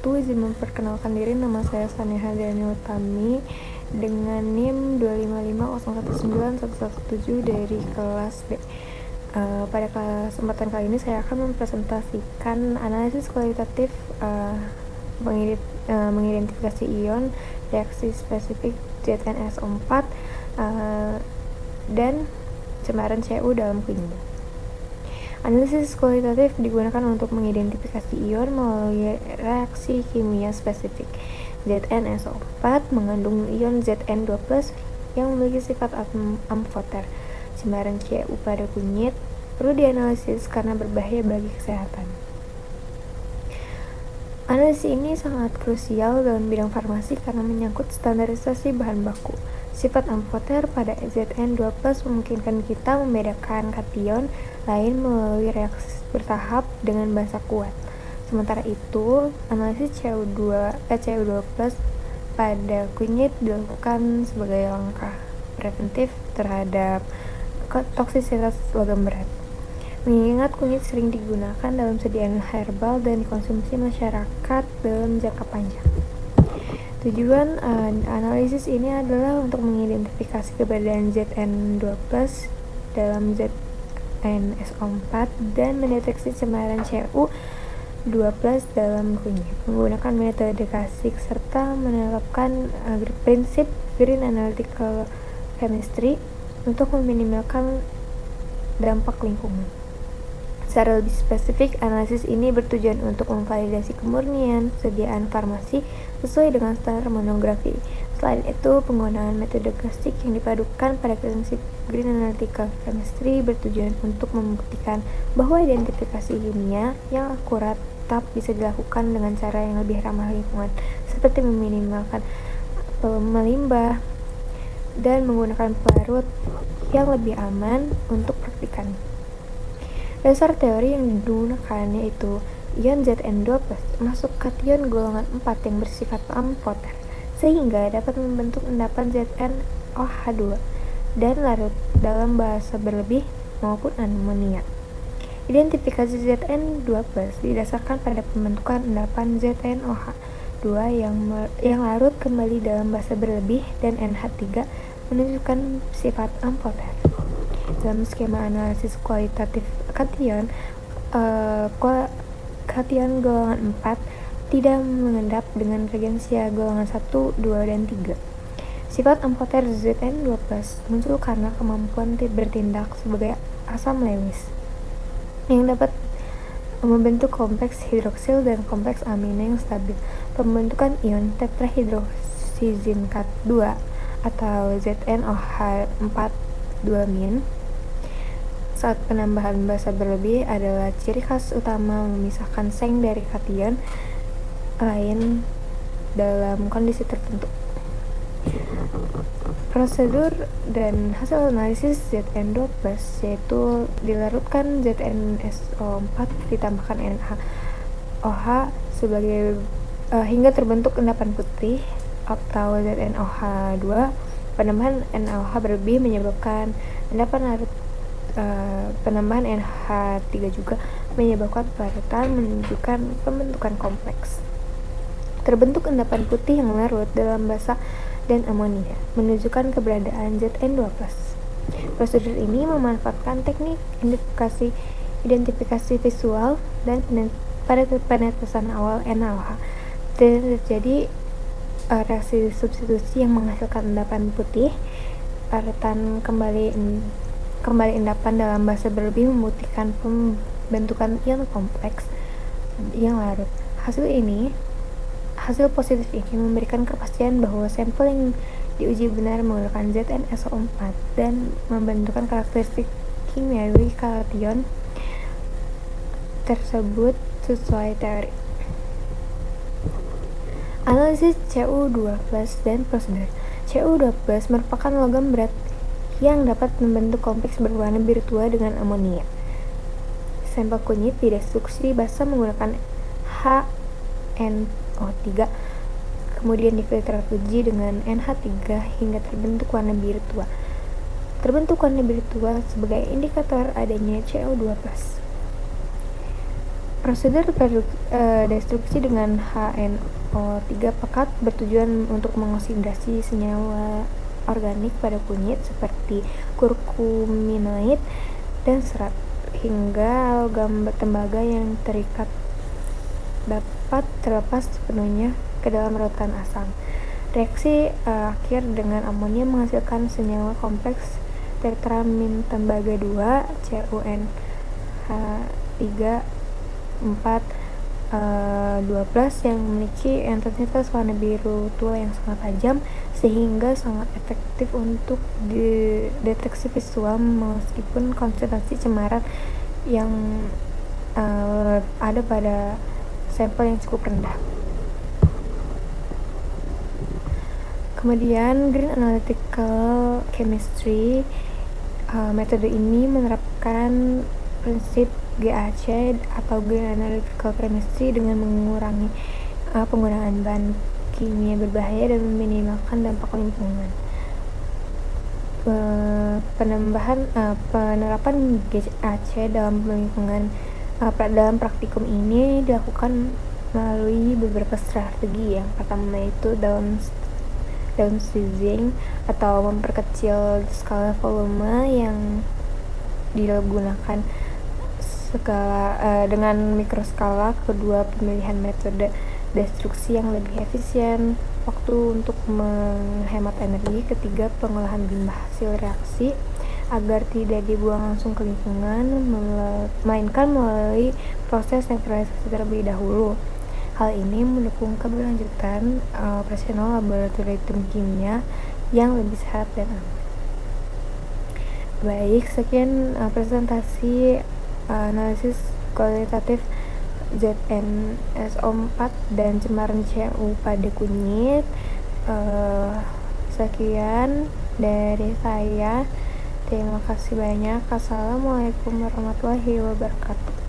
Izin memperkenalkan diri, nama saya Saneha Daniel Utami dengan NIM 255019117 dari kelas B. Pada kesempatan kali ini saya akan mempresentasikan analisis kualitatif mengidentifikasi ion reaksi spesifik ZnSO4 dan cemaran Cu dalam kunyit. Analisis kualitatif digunakan untuk mengidentifikasi ion melalui reaksi kimia spesifik. ZnSO4 mengandung ion Zn2+ yang memiliki sifat amfoter. Cemaran Cu pada kunyit perlu dianalisis karena berbahaya bagi kesehatan. Analisis ini sangat krusial dalam bidang farmasi karena menyangkut standarisasi bahan baku. Sifat amfoter pada Zn2+ memungkinkan kita membedakan kation lain melalui reaksi bertahap dengan basa kuat. Sementara itu, analisis Cu2+ pada kunyit dilakukan sebagai langkah preventif terhadap toksisitas logam berat. Mengingat kunyit sering digunakan dalam sediaan herbal dan dikonsumsi masyarakat dalam jangka panjang. Tujuan analisis ini adalah untuk mengidentifikasi keberadaan Zn2+ dalam ZnSO4 dan mendeteksi cemaran Cu2+ dalam kunyit menggunakan metode klasik serta menerapkan prinsip Green Analytical Chemistry untuk meminimalkan dampak lingkungan. Secara lebih spesifik, analisis ini bertujuan untuk memvalidasi kemurnian sediaan farmasi sesuai dengan standar monografi. Selain itu, penggunaan metode klasik yang dipadukan pada prinsip Green Analytical Chemistry bertujuan untuk membuktikan bahwa identifikasi kimia yang akurat tetap bisa dilakukan dengan cara yang lebih ramah lingkungan, seperti meminimalkan limbah dan menggunakan pelarut yang lebih aman untuk praktikan. Dasar teori yang digunakan yaitu ion Zn2+ masuk kation golongan 4 yang bersifat amfoter, sehingga dapat membentuk endapan ZnOH2 dan larut dalam basa berlebih maupun amonia. Identifikasi Zn2+ didasarkan pada pembentukan endapan ZnOH2 yang larut kembali dalam basa berlebih dan NH3 menunjukkan sifat amfoter. Dalam skema analisis kualitatif kation, kation golongan 4 tidak mengendap dengan reagensia golongan 1, 2, dan 3. Sifat amfoter Zn2+ muncul karena kemampuan bertindak sebagai asam Lewis yang dapat membentuk kompleks hidroksil dan kompleks amina yang stabil. Pembentukan ion tetrahidroksizinkat 2 atau ZnOH4-2- saat penambahan basa berlebih adalah ciri khas utama memisahkan seng dari kation lain dalam kondisi tertentu. Prosedur dan hasil analisis Zn2+ yaitu dilarutkan ZnSO4 ditambahkan NaOH sebagai hingga terbentuk endapan putih atau ZnOH2. Penambahan NaOH berlebih menyebabkan endapan larut. Penambahan NH3 juga menyebabkan pelarutan menunjukkan pembentukan kompleks. Terbentuk endapan putih yang larut dalam basa dan amonia menunjukkan keberadaan Zn2+. Prosedur ini memanfaatkan teknik identifikasi visual dan pada penetesan awal NaOH dan terjadi reaksi substitusi yang menghasilkan endapan putih. Larutan kembali endapan dalam basa berlebih membuktikan pembentukan ion kompleks yang larut. Hasil positif ini memberikan kepastian bahwa sampel yang diuji benar menggunakan ZnSO4 dan membentukkan karakteristik kimiawi kation tersebut sesuai teori. Analisis Cu2+ dan prosedur. Cu2+ merupakan logam berat yang dapat membentuk kompleks berwarna biru tua dengan amonia. Sampel kunyit didestruksi basa menggunakan HNO3, kemudian difilter uji dengan NH3 hingga terbentuk warna biru tua. Terbentuk warna biru tua sebagai indikator adanya Cu2+. Prosedur destruksi dengan HNO3 pekat bertujuan untuk mengoksidasi senyawa organik pada kunyit seperti kurkuminoid dan serat, hingga logam tembaga yang terikat dapat terlepas sepenuhnya ke dalam larutan asam. Reaksi akhir dengan amonia menghasilkan senyawa kompleks tetramin tembaga 2 CuNH3 4 yang memiliki intensitas warna biru tua yang sangat tajam sehingga sangat efektif untuk deteksi visual meskipun konsentrasi cemaran yang ada pada sampel yang cukup rendah. Kemudian Green Analytical Chemistry, metode ini menerapkan prinsip GAC atau Green Analytical Chemistry dengan mengurangi penggunaan bahan kimia berbahaya dan meminimalkan dampak lingkungan. Penerapan GAC dalam lingkungan dalam praktikum ini dilakukan melalui beberapa strategi. Yang pertama yaitu downsizing atau memperkecil skala volume yang digunakan dengan mikroskala. Kedua, pemilihan metode destruksi yang lebih efisien waktu untuk menghemat energi. Ketiga, pengolahan limbah hasil reaksi agar tidak dibuang langsung ke lingkungan, melainkan melalui proses neutralisasi terlebih dahulu. Hal ini mendukung keberlanjutan operasional laboratorium kimia yang lebih sehat dan aman. Baik, sekian presentasi analisis kualitatif ZnSO4 dan cemaran CU pada kunyit. Sekian dari saya. Terima kasih banyak. Assalamualaikum warahmatullahi wabarakatuh.